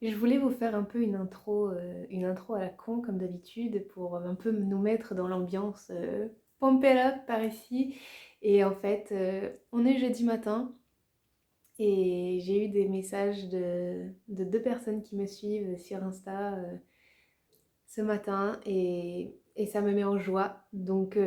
Je voulais vous faire un peu une intro à la con comme d'habitude pour un peu nous mettre dans l'ambiance pump it up par ici. Et en fait, on est jeudi matin et j'ai eu des messages de deux personnes qui me suivent sur Insta ce matin et ça me met en joie. Donc,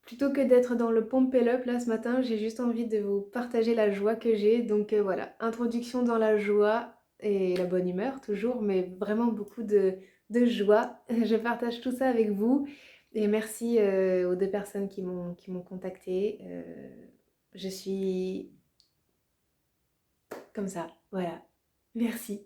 plutôt que d'être dans le pump it up là ce matin, j'ai juste envie de vous partager la joie que j'ai. Donc voilà, introduction dans la joie et la bonne humeur toujours, mais vraiment beaucoup de joie. Je partage tout ça avec vous et merci aux deux personnes qui m'ont contacté. Je suis comme ça, voilà. Merci.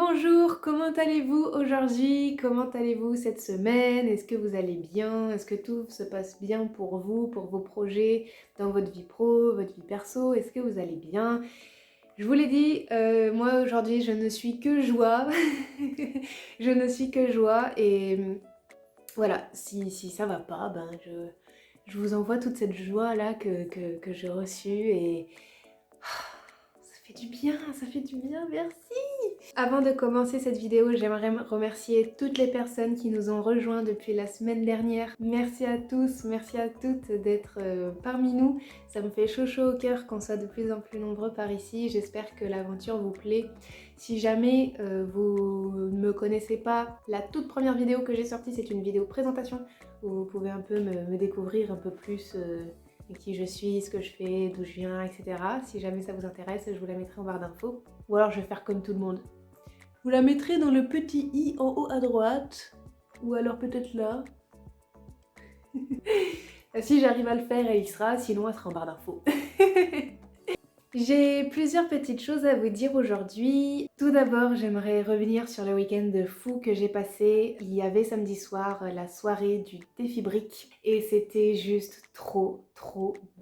Bonjour, comment allez-vous aujourd'hui? Comment allez-vous cette semaine? Est-ce que vous allez bien? Est-ce que tout se passe bien pour vous, pour vos projets, dans votre vie pro, votre vie perso? Est-ce que vous allez bien? Je vous l'ai dit, moi aujourd'hui je ne suis que joie. Je ne suis que joie et voilà, si ça va pas, ben je vous envoie toute cette joie là que j'ai reçue et ça fait du bien, merci! Avant de commencer cette vidéo, j'aimerais remercier toutes les personnes qui nous ont rejoints depuis la semaine dernière. Merci à tous, merci à toutes d'être parmi nous. Ça me fait chaud chaud au cœur qu'on soit de plus en plus nombreux par ici. J'espère que l'aventure vous plaît. Si jamais vous ne me connaissez pas, la toute première vidéo que j'ai sortie, c'est une vidéo présentation où vous pouvez un peu me découvrir un peu plus qui je suis, ce que je fais, d'où je viens, etc. Si jamais ça vous intéresse, je vous la mettrai en barre d'infos. Ou alors je vais faire comme tout le monde. Vous la mettrez dans le petit i en haut à droite, ou alors peut-être là. Si j'arrive à le faire, elle y sera, sinon elle sera en barre d'infos. J'ai plusieurs petites choses à vous dire aujourd'hui. Tout d'abord, j'aimerais revenir sur le week-end de fou que j'ai passé. Il y avait samedi soir la soirée du défi brique et c'était juste trop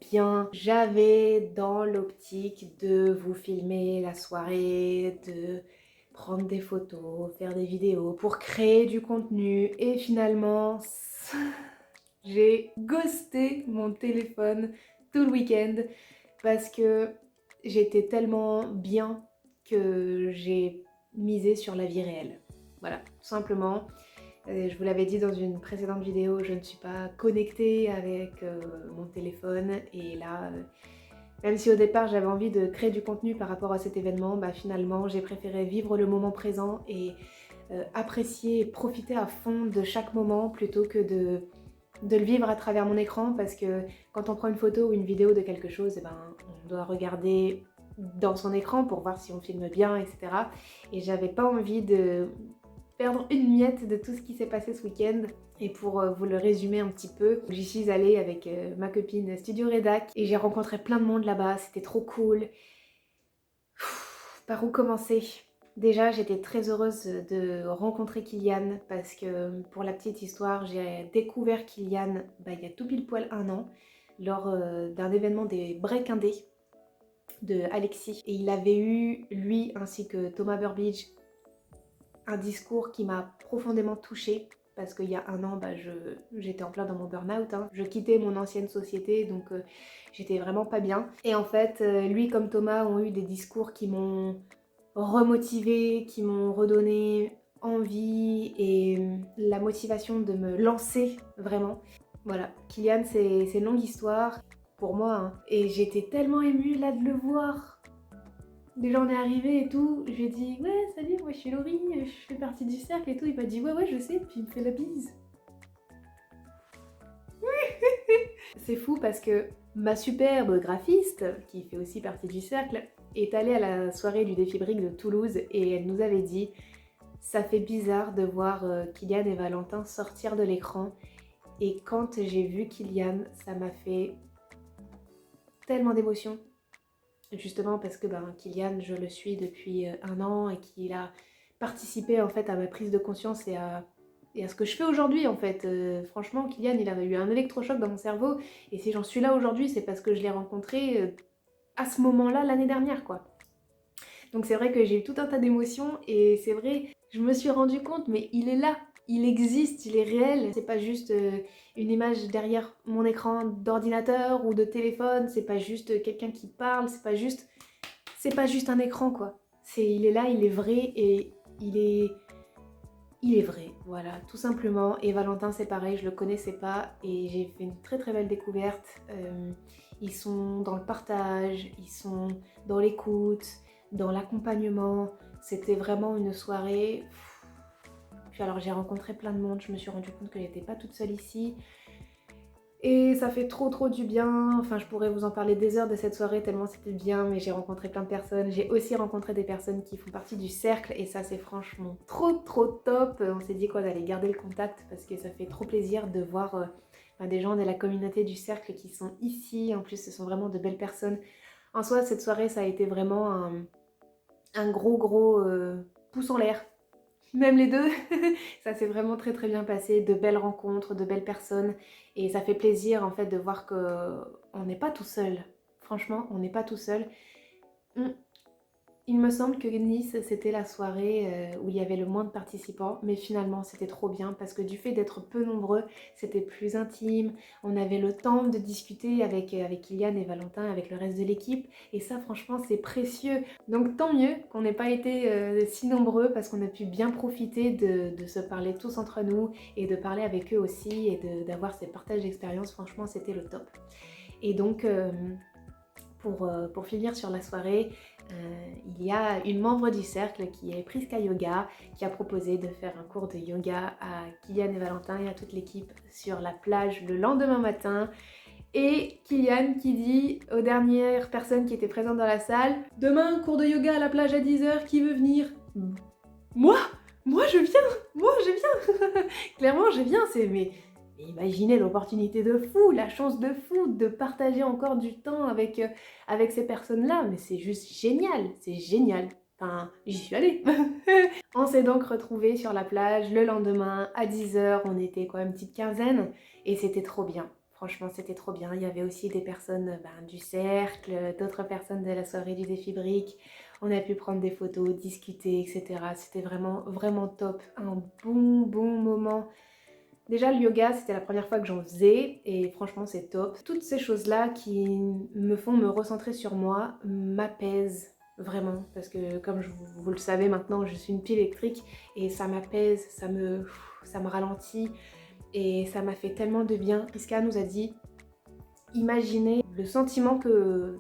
bien. J'avais dans l'optique de vous filmer la soirée, de prendre des photos, faire des vidéos pour créer du contenu et finalement j'ai ghosté mon téléphone tout le week-end parce que j'étais tellement bien que j'ai misé sur la vie réelle. Voilà, tout simplement. Je vous l'avais dit dans une précédente vidéo, je ne suis pas connectée avec mon téléphone et là, même si au départ j'avais envie de créer du contenu par rapport à cet événement, bah finalement j'ai préféré vivre le moment présent et apprécier et profiter à fond de chaque moment plutôt que de le vivre à travers mon écran parce que quand on prend une photo ou une vidéo de quelque chose, eh ben, on doit regarder dans son écran pour voir si on filme bien, etc. Et j'avais pas envie de perdre une miette de tout ce qui s'est passé ce week-end. Et pour vous le résumer un petit peu, j'y suis allée avec ma copine Studio Redac et j'ai rencontré plein de monde là-bas, c'était trop cool. Par où commencer? Déjà, j'étais très heureuse de rencontrer Kylian parce que pour la petite histoire, j'ai découvert Kylian il y a tout pile poil un an lors d'un événement des Break Indé de Alexis. Et il avait eu, lui ainsi que Thomas Burbidge, un discours qui m'a profondément touchée parce qu'il y a un an, j'étais en plein dans mon burn-out. Hein. Je quittais mon ancienne société, donc j'étais vraiment pas bien. Et en fait, lui comme Thomas ont eu des discours qui m'ont remotivée, qui m'ont redonné envie et la motivation de me lancer vraiment. Voilà, Kylian c'est une longue histoire pour moi hein. Et j'étais tellement émue là de le voir. Déjà on est arrivé et tout, je lui ai dit ouais salut moi je suis Laurie, je fais partie du cercle et tout, il m'a dit ouais je sais, puis il me fait la bise. C'est fou parce que ma superbe graphiste, qui fait aussi partie du cercle, est allée à la soirée du défi brique de Toulouse et elle nous avait dit ça fait bizarre de voir Kylian et Valentin sortir de l'écran et quand j'ai vu Kylian, ça m'a fait tellement d'émotions. Justement parce que Kylian, je le suis depuis un an et qu'il a participé en fait à ma prise de conscience et à ce que je fais aujourd'hui en fait. Franchement, Kylian, il avait eu un électrochoc dans mon cerveau et si j'en suis là aujourd'hui, c'est parce que je l'ai rencontré à ce moment-là l'année dernière quoi. Donc c'est vrai que j'ai eu tout un tas d'émotions et c'est vrai, je me suis rendu compte, mais il est là, il existe, il est réel. C'est pas juste une image derrière mon écran d'ordinateur ou de téléphone, c'est pas juste quelqu'un qui parle, c'est pas juste un écran quoi. Il est là, il est vrai et il est vrai, voilà, tout simplement. Et Valentin c'est pareil, je le connaissais pas et j'ai fait une très belle découverte. Ils sont dans le partage, ils sont dans l'écoute, dans l'accompagnement. C'était vraiment une soirée. Puis alors j'ai rencontré plein de monde, je me suis rendu compte que j'étais pas toute seule ici. Et ça fait trop du bien, enfin je pourrais vous en parler des heures de cette soirée tellement c'était bien, mais j'ai rencontré plein de personnes. J'ai aussi rencontré des personnes qui font partie du cercle et ça c'est franchement trop top. On s'est dit qu'on allait garder le contact parce que ça fait trop plaisir de voir des gens de la communauté du cercle qui sont ici. En plus ce sont vraiment de belles personnes. En soi cette soirée ça a été vraiment un gros pouce en l'air. Même les deux, ça s'est vraiment très très bien passé, de belles rencontres, de belles personnes et ça fait plaisir en fait de voir qu'on n'est pas tout seul. Franchement, on n'est pas tout seul. Il me semble que Nice, c'était la soirée où il y avait le moins de participants, mais finalement c'était trop bien parce que du fait d'être peu nombreux, c'était plus intime, on avait le temps de discuter avec Kylian et Valentin, avec le reste de l'équipe, et ça franchement c'est précieux. Donc tant mieux qu'on n'ait pas été si nombreux parce qu'on a pu bien profiter de se parler tous entre nous et de parler avec eux aussi et d'avoir ces partages d'expériences, franchement c'était le top. Et donc pour finir sur la soirée, il y a une membre du cercle qui est Priska Yoga qui a proposé de faire un cours de yoga à Kylian et Valentin et à toute l'équipe sur la plage le lendemain matin. Et Kylian qui dit aux dernières personnes qui étaient présentes dans la salle: demain, cours de yoga à la plage à 10h, qui veut venir? Moi? Moi je viens! Moi je viens! Clairement je viens, mais imaginez l'opportunité de fou, la chance de fou de partager encore du temps avec ces personnes-là, mais c'est juste génial, c'est génial. Enfin, j'y suis allée. On s'est donc retrouvés sur la plage le lendemain à 10h, on était quoi, une petite quinzaine, et c'était trop bien. Franchement, c'était trop bien. Il y avait aussi des personnes du cercle, d'autres personnes de la soirée du défi brique. On a pu prendre des photos, discuter, etc. C'était vraiment, vraiment top. Un bon moment. Déjà, le yoga, c'était la première fois que j'en faisais et franchement, c'est top. Toutes ces choses-là qui me font me recentrer sur moi m'apaisent vraiment parce que comme vous le savez maintenant, je suis une pile électrique et ça m'apaise, ça me ralentit et ça m'a fait tellement de bien. Priska nous a dit: imaginez le sentiment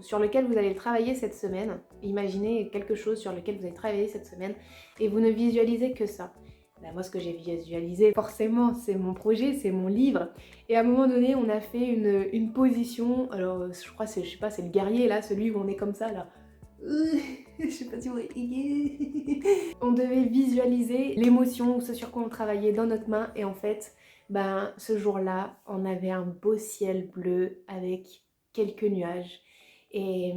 sur lequel vous allez travailler cette semaine, imaginez quelque chose sur lequel vous allez travailler cette semaine et vous ne visualisez que ça. Ben moi, ce que j'ai visualisé, forcément, c'est mon projet, c'est mon livre. Et à un moment donné, on a fait une position. Alors, je crois, je sais pas, c'est le guerrier là, celui où on est comme ça là. Je sais pas si vous voyez. On devait visualiser l'émotion, ce sur quoi on travaillait dans notre main. Et en fait, ben, ce jour-là, on avait un beau ciel bleu avec quelques nuages. Et,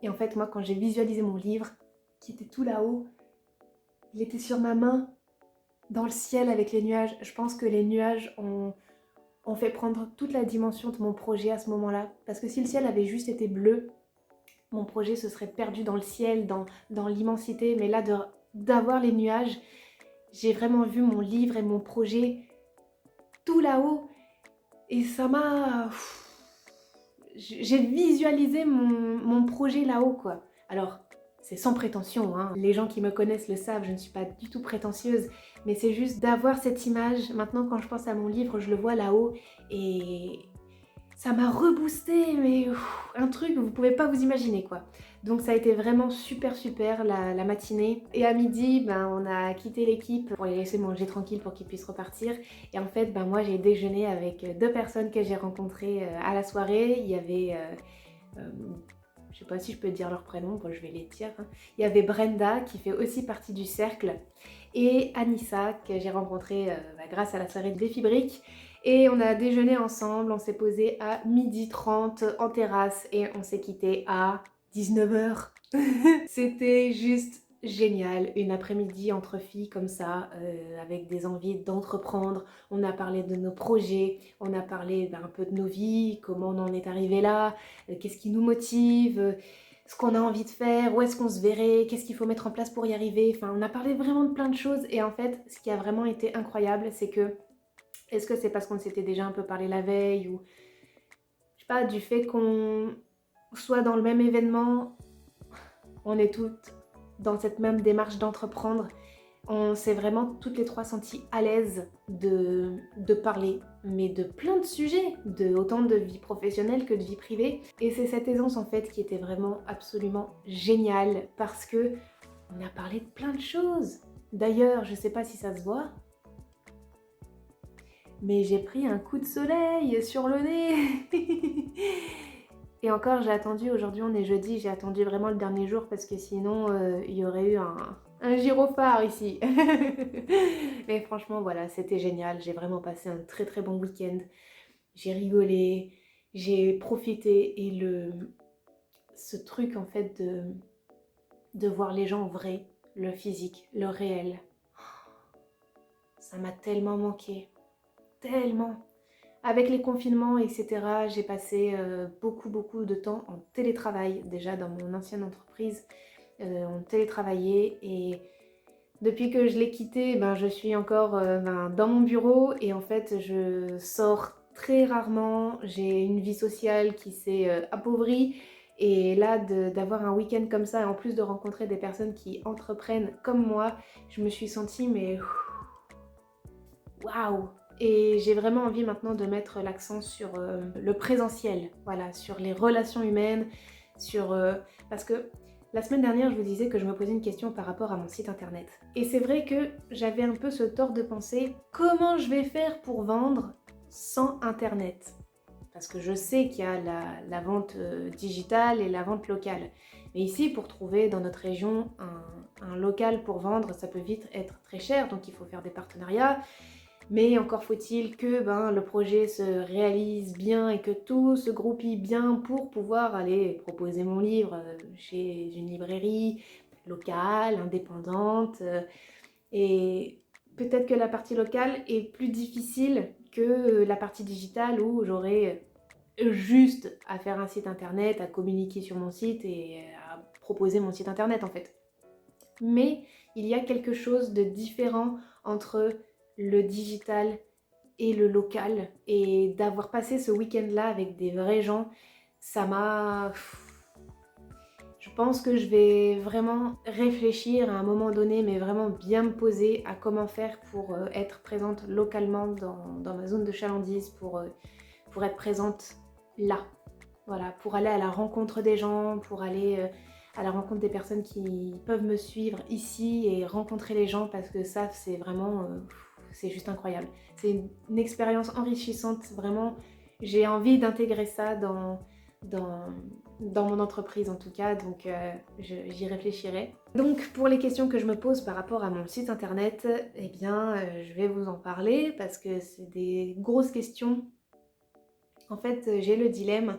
et en fait, moi, quand j'ai visualisé mon livre, qui était tout là-haut, il était sur ma main, dans le ciel avec les nuages. Je pense que les nuages ont fait prendre toute la dimension de mon projet à ce moment-là. Parce que si le ciel avait juste été bleu, mon projet se serait perdu dans le ciel, dans l'immensité. Mais là, d'avoir les nuages, j'ai vraiment vu mon livre et mon projet tout là-haut. Et ça m'a... J'ai visualisé mon projet là-haut, quoi. Alors, c'est sans prétention, hein. Les gens qui me connaissent le savent, je ne suis pas du tout prétentieuse, mais c'est juste d'avoir cette image. Maintenant, quand je pense à mon livre, je le vois là-haut et ça m'a reboosté, mais un truc que vous pouvez pas vous imaginer, quoi. Donc ça a été vraiment super la matinée. Et à midi, ben, on a quitté l'équipe pour les laisser manger tranquille pour qu'ils puissent repartir. Et en fait, ben, moi j'ai déjeuné avec deux personnes que j'ai rencontrées à la soirée. Il y avait... je sais pas si je peux dire leur prénom, bon, je vais les dire. Hein. Il y avait Brenda qui fait aussi partie du cercle et Anissa que j'ai rencontrée grâce à la soirée de Défi Brique. Et on a déjeuné ensemble, on s'est posé à 12h30 en terrasse et on s'est quitté à 19h. C'était juste génial, une après-midi entre filles comme ça, avec des envies d'entreprendre. On a parlé de nos projets, on a parlé un peu de nos vies, comment on en est arrivé là, qu'est-ce qui nous motive, ce qu'on a envie de faire, où est-ce qu'on se verrait, qu'est-ce qu'il faut mettre en place pour y arriver. Enfin, on a parlé vraiment de plein de choses et en fait, ce qui a vraiment été incroyable, c'est que est-ce que c'est parce qu'on s'était déjà un peu parlé la veille ou je sais pas, du fait qu'on soit dans le même événement, on est toutes dans cette même démarche d'entreprendre. On s'est vraiment toutes les trois senties à l'aise de parler, mais de plein de sujets, autant de vie professionnelle que de vie privée. Et c'est cette aisance en fait qui était vraiment absolument géniale parce que on a parlé de plein de choses. D'ailleurs, je sais pas si ça se voit, mais j'ai pris un coup de soleil sur le nez. Et encore, j'ai attendu, aujourd'hui on est jeudi, j'ai attendu vraiment le dernier jour parce que sinon il y aurait eu un gyrophare ici. Mais franchement voilà, c'était génial, j'ai vraiment passé un très bon week-end. J'ai rigolé, j'ai profité et ce truc en fait de voir les gens vrais, le physique, le réel. Ça m'a tellement manqué, tellement. Avec les confinements, etc., j'ai passé beaucoup de temps en télétravail. Déjà dans mon ancienne entreprise, on télétravaillait et depuis que je l'ai quitté, je suis encore dans mon bureau et en fait je sors très rarement. J'ai une vie sociale qui s'est appauvrie et là d'avoir un week-end comme ça et en plus de rencontrer des personnes qui entreprennent comme moi, je me suis sentie mais waouh! Et j'ai vraiment envie maintenant de mettre l'accent sur le présentiel, voilà, sur les relations humaines, parce que la semaine dernière, je vous disais que je me posais une question par rapport à mon site internet. Et c'est vrai que j'avais un peu ce tort de penser, comment je vais faire pour vendre sans internet? Parce que je sais qu'il y a la vente digitale et la vente locale. Mais ici, pour trouver dans notre région un local pour vendre, ça peut vite être très cher, donc il faut faire des partenariats. Mais encore faut-il que le projet se réalise bien et que tout se groupie bien pour pouvoir aller proposer mon livre chez une librairie locale, indépendante. Et peut-être que la partie locale est plus difficile que la partie digitale où j'aurai juste à faire un site internet, à communiquer sur mon site et à proposer mon site internet en fait. Mais il y a quelque chose de différent entre le digital et le local. Et d'avoir passé ce week-end-là avec des vrais gens, ça m'a... Je pense que je vais vraiment réfléchir à un moment donné, mais vraiment bien me poser à comment faire pour être présente localement dans ma zone de chalandise, pour être présente là. Voilà, pour aller à la rencontre des gens, pour aller à la rencontre des personnes qui peuvent me suivre ici et rencontrer les gens parce que ça, c'est vraiment, c'est juste incroyable. C'est une expérience enrichissante, vraiment. J'ai envie d'intégrer ça dans, dans mon entreprise en tout cas, donc j'y réfléchirai. Donc pour les questions que je me pose par rapport à mon site internet, eh bien je vais vous en parler parce que c'est des grosses questions. En fait, j'ai le dilemme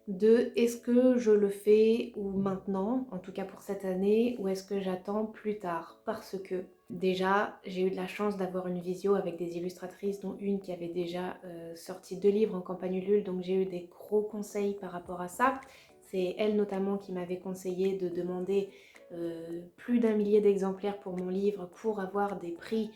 de est-ce que je le fais ou maintenant, en tout cas pour cette année, ou est-ce que j'attends plus tard? Parce que déjà, j'ai eu de la chance d'avoir une visio avec des illustratrices, dont une qui avait déjà sorti 2 livres en campagne Ulule, donc j'ai eu des gros conseils par rapport à ça. C'est elle notamment qui m'avait conseillé de demander plus d'1 millier d'exemplaires pour mon livre pour avoir des prix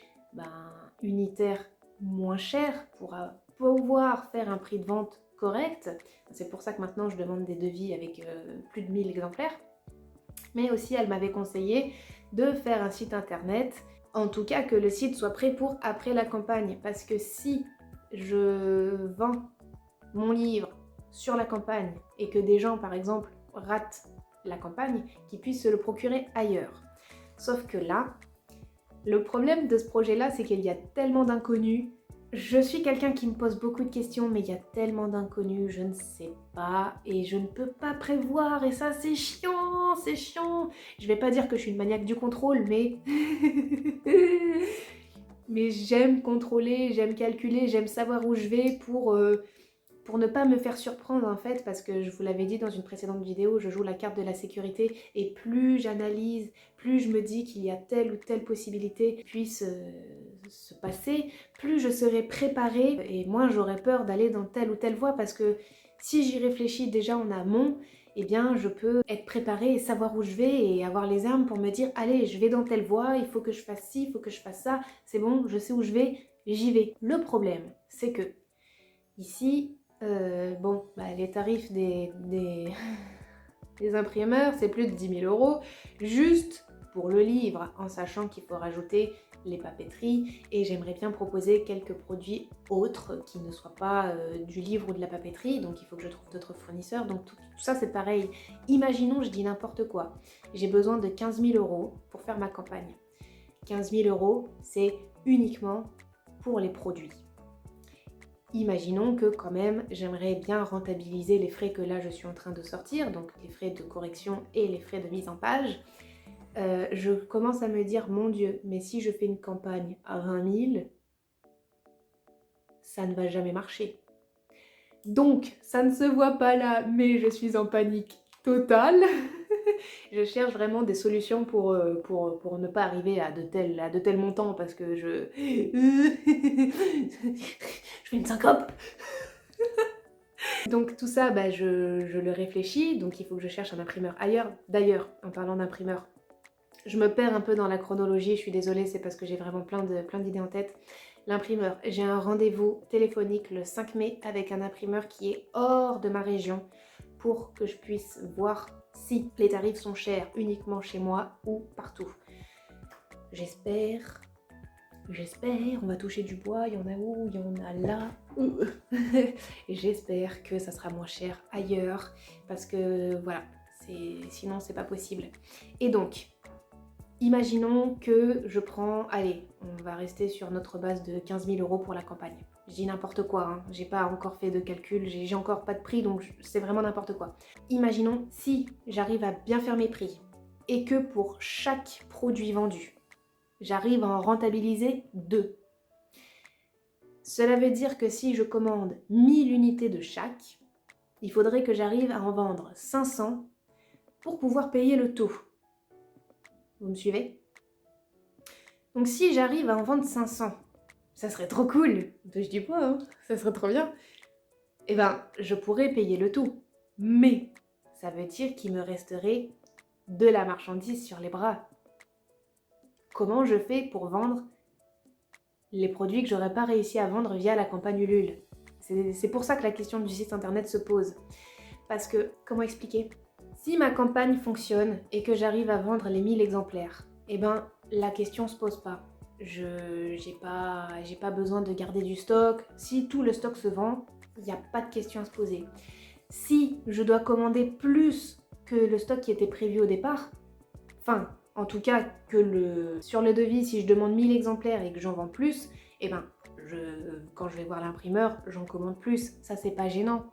unitaires moins chers, pour pouvoir faire un prix de vente correct. C'est pour ça que maintenant je demande des devis avec plus de 1000 exemplaires. Mais aussi elle m'avait conseillé de faire un site internet, en tout cas que le site soit prêt pour après la campagne. Parce que si je vends mon livre sur la campagne et que des gens par exemple ratent la campagne, qu'ils puissent se le procurer ailleurs. Sauf que là, le problème de ce projet-là, c'est qu'il y a tellement d'inconnus. Je suis quelqu'un qui me pose beaucoup de questions, mais il y a tellement d'inconnus, je ne sais pas, et je ne peux pas prévoir, et ça c'est chiant, c'est chiant. Je vais pas dire que je suis une maniaque du contrôle, mais... mais j'aime contrôler, j'aime calculer, j'aime savoir où je vais pour ne pas me faire surprendre en fait, parce que je vous l'avais dit dans une précédente vidéo, je joue la carte de la sécurité et plus j'analyse, plus je me dis qu'il y a telle ou telle possibilité qui puisse se passer, plus je serai préparée et moins j'aurai peur d'aller dans telle ou telle voie parce que si j'y réfléchis déjà en amont, eh bien je peux être préparée et savoir où je vais et avoir les armes pour me dire allez je vais dans telle voie, il faut que je fasse ci, il faut que je fasse ça, c'est bon, je sais où je vais, j'y vais. Le problème c'est que ici, les tarifs des imprimeurs, c'est plus de 10 000 € juste pour le livre, en sachant qu'il faut rajouter les papeteries et j'aimerais bien proposer quelques produits autres qui ne soient pas du livre ou de la papeterie, donc il faut que je trouve d'autres fournisseurs, donc tout ça c'est pareil. Imaginons, je dis n'importe quoi, j'ai besoin de 15 000 € pour faire ma campagne. 15 000 €, c'est uniquement pour les produits. Imaginons que quand même j'aimerais bien rentabiliser les frais que là je suis en train de sortir, donc les frais de correction et les frais de mise en page. Je commence à me dire mon Dieu, mais si je fais une campagne à 20 000, ça ne va jamais marcher. Donc ça ne se voit pas là, mais je suis en panique totale. Je cherche vraiment des solutions pour ne pas arriver à de tels montants parce que je... je fais une syncope. Donc tout ça, bah, je le réfléchis, donc il faut que je cherche un imprimeur ailleurs. D'ailleurs, en parlant d'imprimeur, je me perds un peu dans la chronologie, je suis désolée, c'est parce que j'ai vraiment plein d'idées en tête. L'imprimeur, j'ai un rendez-vous téléphonique le 5 mai avec un imprimeur qui est hors de ma région pour que je puisse voir si les tarifs sont chers uniquement chez moi ou partout. J'espère, on va toucher du bois, il y en a où, il y en a là. Et j'espère que ça sera moins cher ailleurs parce que voilà, sinon c'est pas possible. Et donc, imaginons que je prends, allez, on va rester sur notre base de 15 000 € pour la campagne. Je dis n'importe quoi, hein. J'ai pas encore fait de calcul, j'ai encore pas de prix, donc c'est vraiment n'importe quoi. Imaginons si j'arrive à bien faire mes prix et que pour chaque produit vendu, j'arrive à en rentabiliser 2. Cela veut dire que si je commande 1000 unités de chaque, il faudrait que j'arrive à en vendre 500 pour pouvoir payer le tout. Vous me suivez? Donc si j'arrive à en vendre 500, ça serait trop cool, touche du bois, hein, ça serait trop bien. Eh ben, je pourrais payer le tout, mais ça veut dire qu'il me resterait de la marchandise sur les bras. Comment je fais pour vendre les produits que j'aurais pas réussi à vendre via la campagne Ulule? C'est pour ça que la question du site internet se pose. Parce que, comment expliquer? Si ma campagne fonctionne et que j'arrive à vendre les 1000 exemplaires, eh ben, la question se pose pas. J'ai pas besoin de garder du stock. Si tout le stock se vend, il n'y a pas de question à se poser. Si je dois commander plus que le stock qui était prévu au départ, enfin, en tout cas, sur le devis, si je demande 1000 exemplaires et que j'en vends plus, eh ben, quand je vais voir l'imprimeur, j'en commande plus. Ça, c'est pas gênant.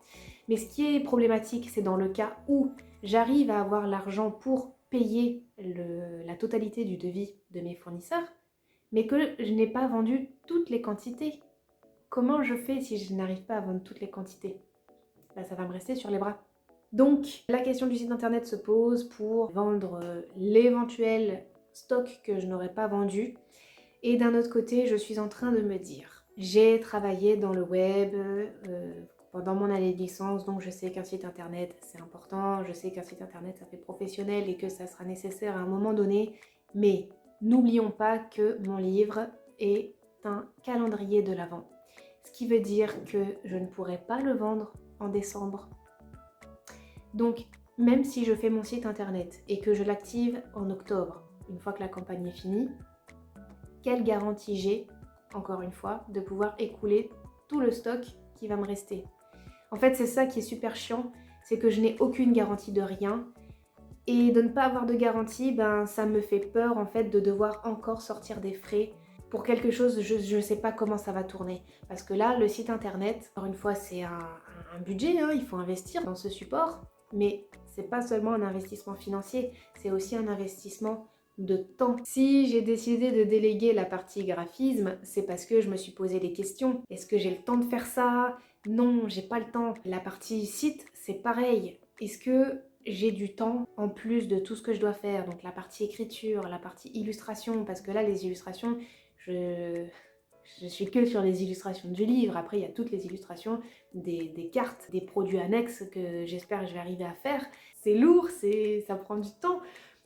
Mais ce qui est problématique, c'est dans le cas où j'arrive à avoir l'argent pour payer la totalité du devis de mes fournisseurs, mais que je n'ai pas vendu toutes les quantités. Comment je fais si je n'arrive pas à vendre toutes les quantités? Bah, ça va me rester sur les bras. Donc, la question du site internet se pose pour vendre l'éventuel stock que je n'aurais pas vendu. Et d'un autre côté, je suis en train de me dire, j'ai travaillé dans le web pendant mon année de licence, donc je sais qu'un site internet c'est important, je sais qu'un site internet ça fait professionnel et que ça sera nécessaire à un moment donné, mais n'oublions pas que mon livre est un calendrier de l'Avent. Ce qui veut dire que je ne pourrai pas le vendre en décembre. Donc, même si je fais mon site internet et que je l'active en octobre, une fois que la campagne est finie, quelle garantie j'ai, encore une fois, de pouvoir écouler tout le stock qui va me rester? En fait, c'est ça qui est super chiant, c'est que je n'ai aucune garantie de rien. Et de ne pas avoir de garantie, ben, ça me fait peur en fait de devoir encore sortir des frais pour quelque chose, je ne sais pas comment ça va tourner. Parce que là, le site internet, encore une fois, c'est un budget, hein, il faut investir dans ce support. Mais c'est pas seulement un investissement financier, c'est aussi un investissement de temps. Si j'ai décidé de déléguer la partie graphisme, c'est parce que je me suis posé des questions. Est-ce que j'ai le temps de faire ça? Non, j'ai pas le temps. La partie site, c'est pareil. Est-ce que j'ai du temps en plus de tout ce que je dois faire? Donc la partie écriture, la partie illustration, parce que là, les illustrations, je suis que sur les illustrations du livre. Après, il y a toutes les illustrations des cartes, des produits annexes que j'espère que je vais arriver à faire. C'est lourd, ça prend du temps.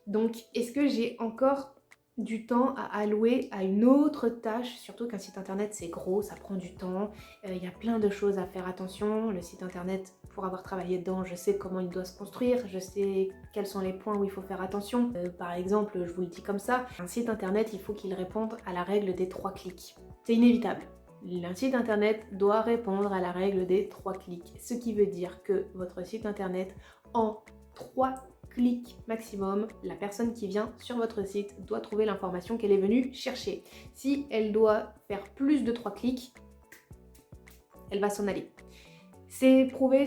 Donc, est-ce que j'ai encore du temps à allouer à une autre tâche? Surtout qu'un site internet, c'est gros, ça prend du temps. Il y a plein de choses à faire attention. Le site internet, pour avoir travaillé dedans, je sais comment il doit se construire, je sais quels sont les points où il faut faire attention. Par exemple, je vous le dis comme ça, un site internet, il faut qu'il réponde à la règle des 3 clics. C'est inévitable. Un site internet doit répondre à la règle des 3 clics, ce qui veut dire que votre site internet, en 3 clics maximum, la personne qui vient sur votre site doit trouver l'information qu'elle est venue chercher. Si elle doit faire plus de 3 clics, elle va s'en aller. C'est prouvé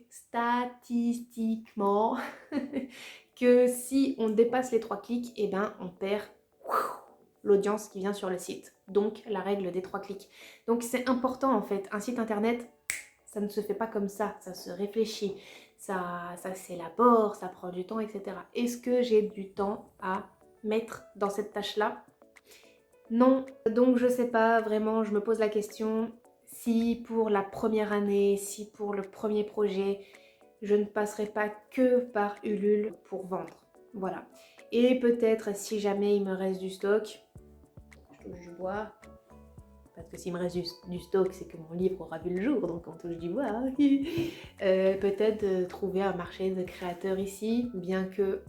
statistiquement que si on dépasse les 3 clics, eh ben on perd l'audience qui vient sur le site. Donc la règle des 3 clics. Donc c'est important en fait. Un site internet, ça ne se fait pas comme ça se réfléchit, ça s'élabore, ça prend du temps, etc. Est-ce que j'ai du temps à mettre dans cette tâche-là? Non, donc je sais pas, vraiment, je me pose la question si pour la première année, si pour le premier projet, je ne passerai pas que par Ulule pour vendre. Voilà. Et peut-être si jamais il me reste du stock, je touche du bois, parce que s'il me reste du stock, c'est que mon livre aura vu le jour, donc on touche du bois. Hein. Peut-être trouver un marché de créateurs ici, bien que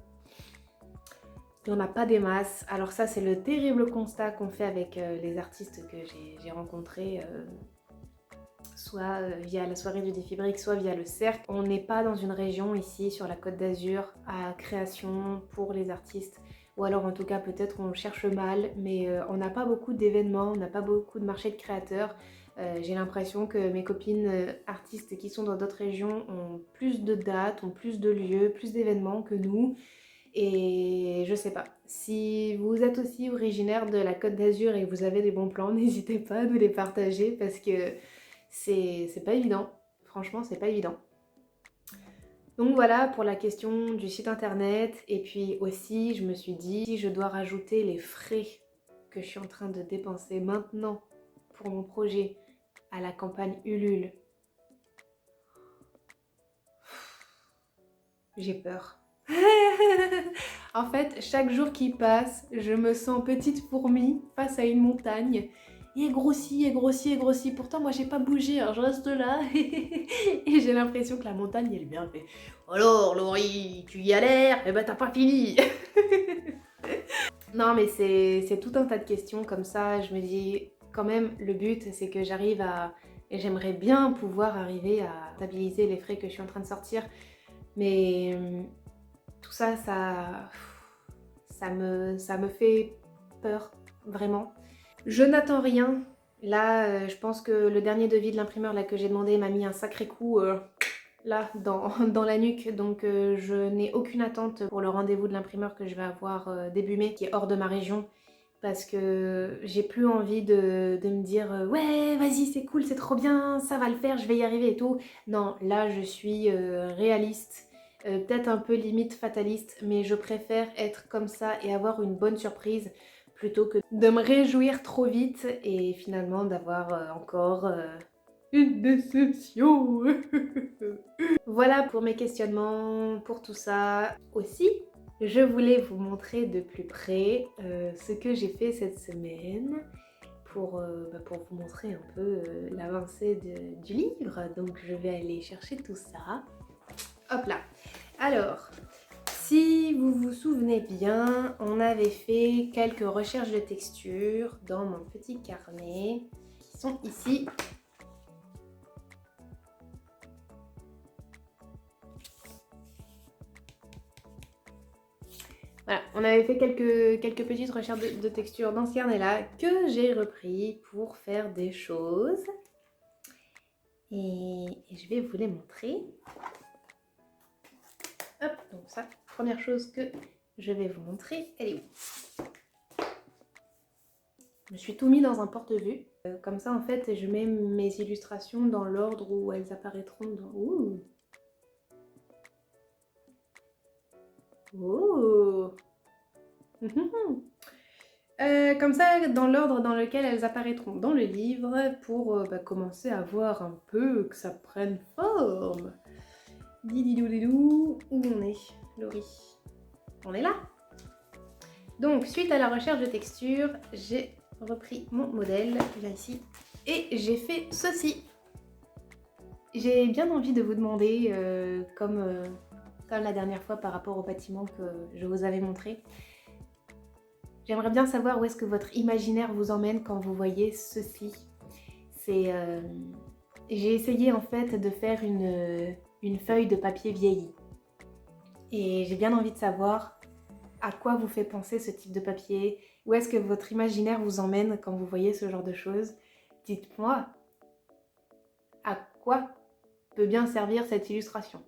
il n'y en a pas des masses. Alors ça, c'est le terrible constat qu'on fait avec les artistes que j'ai rencontrés, soit via la soirée du Défi Brick, soit via le cercle. On n'est pas dans une région ici, sur la Côte d'Azur, à création pour les artistes. Ou alors en tout cas, peut-être on cherche mal, mais on n'a pas beaucoup d'événements, on n'a pas beaucoup de marchés de créateurs. J'ai l'impression que mes copines artistes qui sont dans d'autres régions ont plus de dates, ont plus de lieux, plus d'événements que nous. Et je sais pas, si vous êtes aussi originaire de la Côte d'Azur et que vous avez des bons plans, n'hésitez pas à nous les partager parce que c'est pas évident. Franchement, c'est pas évident. Donc voilà pour la question du site internet. Et puis aussi, je me suis dit, si je dois rajouter les frais que je suis en train de dépenser maintenant pour mon projet à la campagne Ulule, j'ai peur. En fait, chaque jour qui passe, je me sens petite fourmi face à une montagne. Et elle grossit, elle grossit, elle grossit. Pourtant, moi, j'ai pas bougé, hein, je reste là. Et j'ai l'impression que la montagne, elle vient, elle fait alors, Laurie, tu galères? Eh ben, t'as pas fini. Non, mais c'est tout un tas de questions comme ça. Je me dis, quand même, le but, c'est que j'arrive à... Et j'aimerais bien pouvoir arriver à stabiliser les frais que je suis en train de sortir. Mais tout ça, ça me fait peur, vraiment. Je n'attends rien. Là, je pense que le dernier devis de l'imprimeur là, que j'ai demandé m'a mis un sacré coup là, dans la nuque. Donc je n'ai aucune attente pour le rendez-vous de l'imprimeur que je vais avoir début mai, qui est hors de ma région. Parce que j'ai plus envie de me dire ouais, vas-y, c'est cool, c'est trop bien, ça va le faire, je vais y arriver et tout. Non, là, je suis réaliste. Peut-être un peu limite fataliste, mais je préfère être comme ça et avoir une bonne surprise plutôt que de me réjouir trop vite et finalement d'avoir encore une déception. Voilà pour mes questionnements, pour tout ça. Aussi, je voulais vous montrer de plus près ce que j'ai fait cette semaine pour vous montrer un peu l'avancée du livre. Donc je vais aller chercher tout ça. Hop là. Alors, si vous vous souvenez bien, on avait fait quelques recherches de texture dans mon petit carnet qui sont ici. Voilà, on avait fait quelques petites recherches de texture dans ce carnet-là que j'ai repris pour faire des choses. Et je vais vous les montrer. Hop, donc ça, première chose que je vais vous montrer, elle est où? Je me suis tout mis dans un porte-vue. Comme ça, en fait, je mets mes illustrations dans l'ordre où elles apparaîtront dans... Ouh. Oh. Comme ça, dans l'ordre dans lequel elles apparaîtront dans le livre pour commencer à voir un peu que ça prenne forme. Dididou, où on est, Laurie? On est là. Donc, suite à la recherche de texture, j'ai repris mon modèle, viens ici, et j'ai fait ceci. J'ai bien envie de vous demander, comme la dernière fois par rapport au bâtiment que je vous avais montré, j'aimerais bien savoir où est-ce que votre imaginaire vous emmène quand vous voyez ceci. C'est, j'ai essayé en fait de faire une feuille de papier vieilli. Et j'ai bien envie de savoir à quoi vous fait penser ce type de papier, où est-ce que votre imaginaire vous emmène quand vous voyez ce genre de choses. Dites-moi, à quoi peut bien servir cette illustration?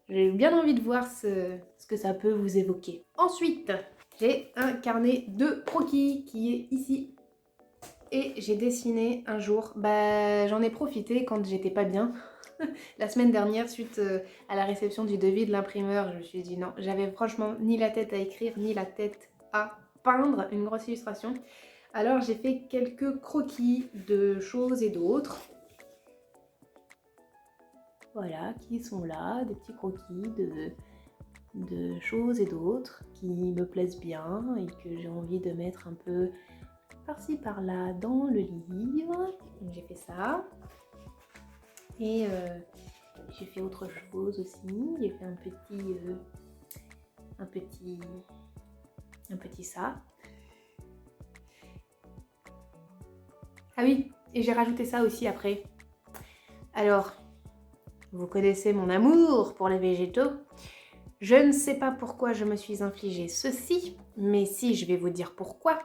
J'ai bien envie de voir ce que ça peut vous évoquer. Ensuite, j'ai un carnet de croquis qui est ici. Et j'ai dessiné un jour, j'en ai profité quand j'étais pas bien. La semaine dernière, suite à la réception du devis de l'imprimeur, je me suis dit non, j'avais franchement ni la tête à écrire, ni la tête à peindre une grosse illustration. Alors j'ai fait quelques croquis de choses et d'autres. Voilà, qui sont là, des petits croquis de choses et d'autres qui me plaisent bien et que j'ai envie de mettre un peu par-ci par-là dans le livre. Donc j'ai fait ça. Et j'ai fait autre chose aussi. J'ai fait un petit ça. Ah oui, et j'ai rajouté ça aussi après. Alors, vous connaissez mon amour pour les végétaux. Je ne sais pas pourquoi je me suis infligé ceci, mais si je vais vous dire pourquoi,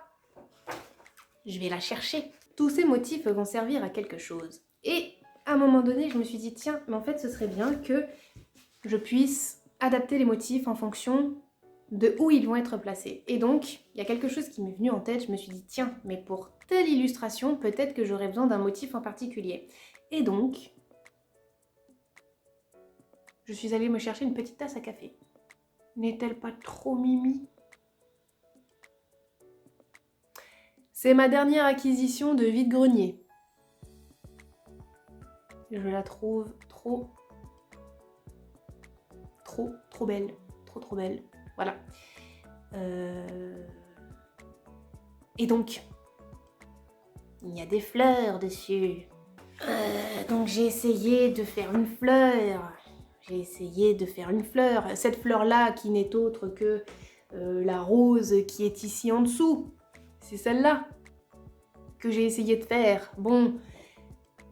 je vais la chercher. Tous ces motifs vont servir à quelque chose. Et à un moment donné, je me suis dit, tiens, mais en fait, ce serait bien que je puisse adapter les motifs en fonction de où ils vont être placés. Et donc, il y a quelque chose qui m'est venu en tête, je me suis dit, tiens, mais pour telle illustration, peut-être que j'aurais besoin d'un motif en particulier. Et donc, je suis allée me chercher une petite tasse à café. N'est-elle pas trop mimi? C'est ma dernière acquisition de vide-grenier. Je la trouve trop belle. Trop belle. Voilà. Et donc, il y a des fleurs dessus. Donc j'ai essayé de faire une fleur. Cette fleur-là qui n'est autre que la rose qui est ici en dessous. C'est celle-là que j'ai essayé de faire. Bon,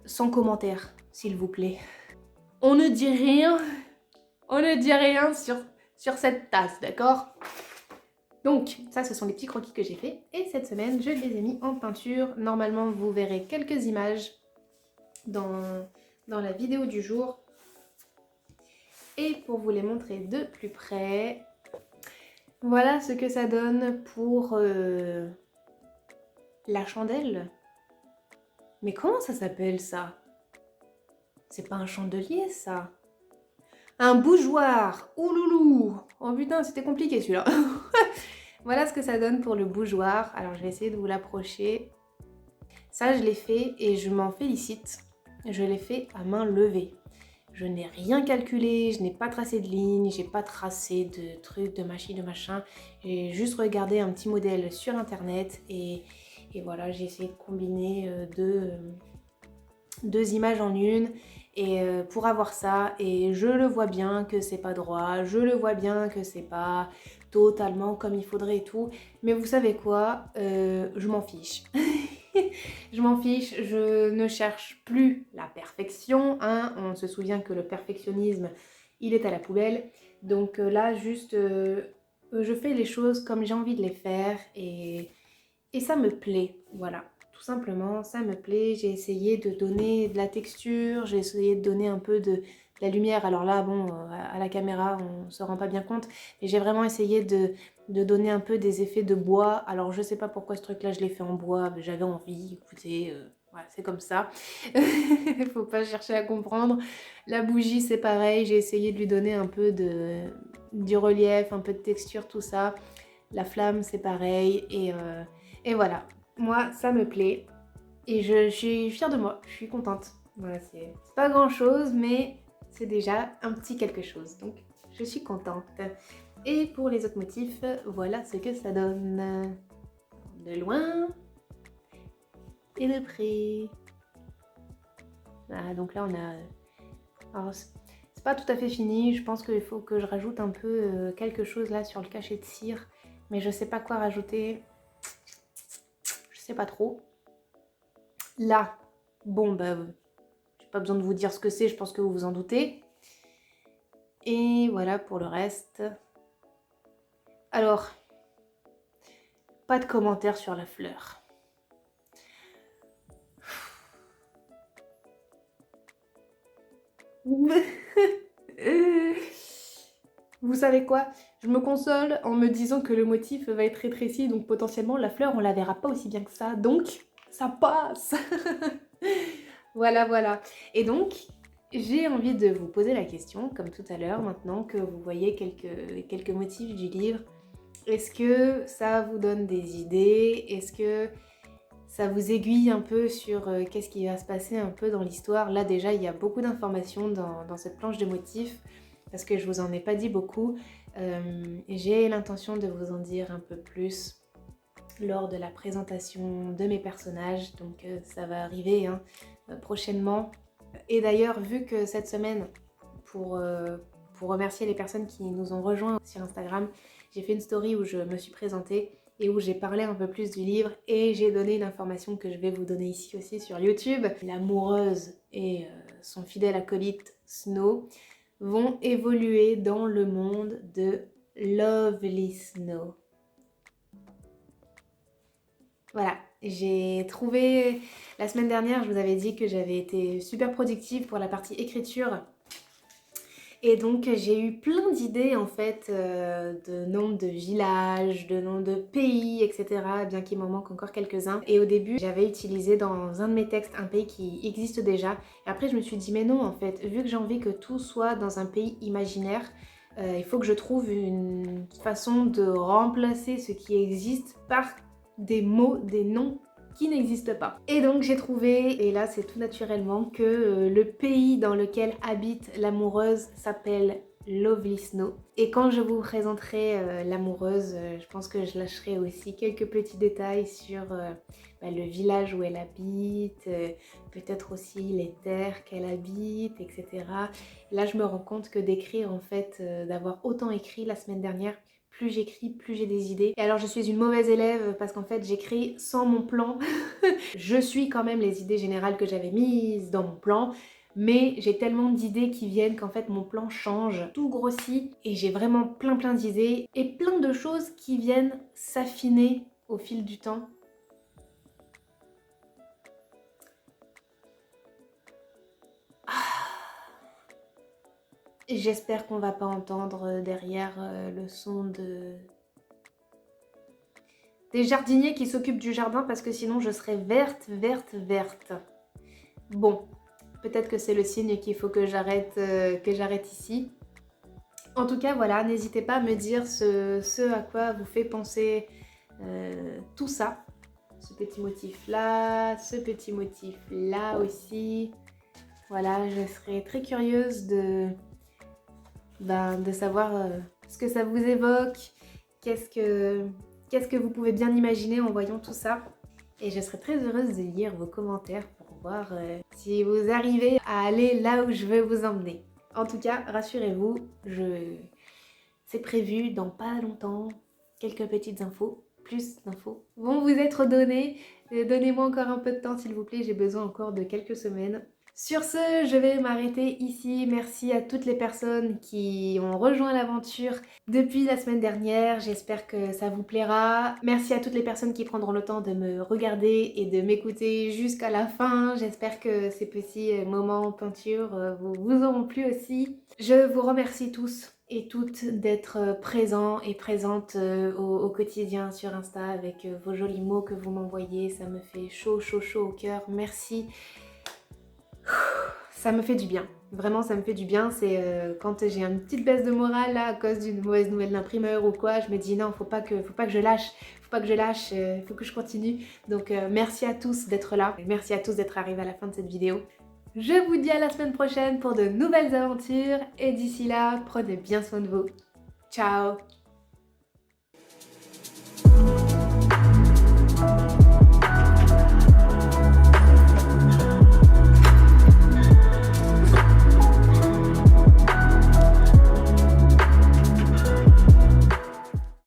sans commentaire, s'il vous plaît. On ne dit rien sur cette tasse, d'accord? Donc, ça, ce sont les petits croquis que j'ai fait. Et cette semaine, je les ai mis en peinture. Normalement, vous verrez quelques images dans la vidéo du jour. Et pour vous les montrer de plus près, voilà ce que ça donne pour la chandelle. Mais comment ça s'appelle ça? C'est pas un chandelier ça? Un bougeoir. Ouloulou. Oh putain, c'était compliqué celui-là. Voilà ce que ça donne pour le bougeoir. Alors je vais essayer de vous l'approcher. Ça je l'ai fait et je m'en félicite. Je l'ai fait à main levée. Je n'ai rien calculé, je n'ai pas tracé de ligne, j'ai pas tracé de trucs, de machine, de machin. J'ai juste regardé un petit modèle sur internet et voilà, j'ai essayé de combiner deux images en une et pour avoir ça. Et je le vois bien que c'est pas droit, je le vois bien que c'est pas totalement comme il faudrait et tout. Mais vous savez quoi, je m'en fiche. Je m'en fiche, je ne cherche plus la perfection, hein. On se souvient que le perfectionnisme, il est à la poubelle. Donc là, juste, je fais les choses comme j'ai envie de les faire et ça me plaît, voilà. Tout simplement, ça me plaît. J'ai essayé de donner de la texture, j'ai essayé de donner un peu de la lumière. Alors là, bon, à la caméra, on ne se rend pas bien compte. Mais j'ai vraiment essayé de donner un peu des effets de bois. Alors je sais pas pourquoi ce truc-là, je l'ai fait en bois. Mais j'avais envie, écoutez, voilà, c'est comme ça. Faut pas chercher à comprendre. La bougie, c'est pareil. J'ai essayé de lui donner un peu du relief, un peu de texture, tout ça. La flamme, c'est pareil. Et voilà, moi ça me plaît et je suis fière de moi, je suis contente. Voilà, c'est pas grand chose mais c'est déjà un petit quelque chose, donc je suis contente. Et pour les autres motifs, voilà ce que ça donne. De loin et de près. Voilà, donc là on a... Alors, c'est pas tout à fait fini, je pense qu'il faut que je rajoute un peu quelque chose là sur le cachet de cire, mais je sais pas quoi rajouter. Pas trop. Là, bon j'ai pas besoin de vous dire ce que c'est, je pense que vous vous en doutez. Et voilà pour le reste. Alors, pas de commentaires sur la fleur. Vous savez quoi? Je me console en me disant que le motif va être rétréci, donc potentiellement la fleur on la verra pas aussi bien que ça. Donc, ça passe. Voilà, voilà. Et donc, j'ai envie de vous poser la question, comme tout à l'heure, maintenant que vous voyez quelques motifs du livre. Est-ce que ça vous donne des idées? Est-ce que ça vous aiguille un peu sur qu'est-ce qui va se passer un peu dans l'histoire? Là déjà, il y a beaucoup d'informations dans cette planche de motifs, parce que je vous en ai pas dit beaucoup. J'ai l'intention de vous en dire un peu plus lors de la présentation de mes personnages, donc ça va arriver hein, prochainement. Et d'ailleurs, vu que cette semaine, pour remercier les personnes qui nous ont rejoints sur Instagram, j'ai fait une story où je me suis présentée et où j'ai parlé un peu plus du livre et j'ai donné une information que je vais vous donner ici aussi sur YouTube. L'amoureuse et son fidèle acolyte Snow vont évoluer dans le monde de Lovely Snow. Voilà, j'ai trouvé, la semaine dernière je vous avais dit que j'avais été super productive pour la partie écriture et donc j'ai eu plein d'idées en fait de noms de villages, de noms de pays, etc. bien qu'il m'en manque encore quelques-uns. Et au début j'avais utilisé dans un de mes textes un pays qui existe déjà et après je me suis dit mais non en fait, vu que j'ai envie que tout soit dans un pays imaginaire, il faut que je trouve une façon de remplacer ce qui existe par des mots, des noms qui n'existent pas. Et donc j'ai trouvé, et là c'est tout naturellement, que le pays dans lequel habite l'amoureuse s'appelle Lovely Snow. Et quand je vous présenterai l'amoureuse, je pense que je lâcherai aussi quelques petits détails sur le village où elle habite, peut-être aussi les terres qu'elle habite, etc. Là je me rends compte que d'écrire en fait, d'avoir autant écrit la semaine dernière, plus j'écris, plus j'ai des idées. Et alors je suis une mauvaise élève parce qu'en fait j'écris sans mon plan. Je suis quand même les idées générales que j'avais mises dans mon plan, mais j'ai tellement d'idées qui viennent qu'en fait mon plan change, tout grossit et j'ai vraiment plein d'idées et plein de choses qui viennent s'affiner au fil du temps. J'espère qu'on va pas entendre derrière le son des jardiniers qui s'occupent du jardin parce que sinon je serais verte. Bon, peut-être que c'est le signe qu'il faut que j'arrête ici. En tout cas, voilà, n'hésitez pas à me dire ce à quoi vous fait penser tout ça. Ce petit motif-là, ce petit motif-là aussi. Voilà, je serais très curieuse de savoir ce que ça vous évoque, qu'est-ce que vous pouvez bien imaginer en voyant tout ça. Et je serais très heureuse de lire vos commentaires pour voir si vous arrivez à aller là où je veux vous emmener. En tout cas, rassurez-vous, c'est prévu dans pas longtemps, quelques petites infos, plus d'infos vont vous être données. Donnez-moi encore un peu de temps s'il vous plaît, j'ai besoin encore de quelques semaines. Sur ce, je vais m'arrêter ici. Merci à toutes les personnes qui ont rejoint l'aventure depuis la semaine dernière. J'espère que ça vous plaira. Merci à toutes les personnes qui prendront le temps de me regarder et de m'écouter jusqu'à la fin. J'espère que ces petits moments peinture vous auront plu aussi. Je vous remercie tous et toutes d'être présents et présentes au quotidien sur Insta avec vos jolis mots que vous m'envoyez. Ça me fait chaud au cœur. Merci. Ça me fait du bien, vraiment ça me fait du bien, c'est quand j'ai une petite baisse de morale là à cause d'une mauvaise nouvelle d'imprimeur ou quoi, je me dis non, faut pas que je lâche, faut que je continue. Donc merci à tous d'être là, merci à tous d'être arrivés à la fin de cette vidéo. Je vous dis à la semaine prochaine pour de nouvelles aventures et d'ici là, prenez bien soin de vous. Ciao!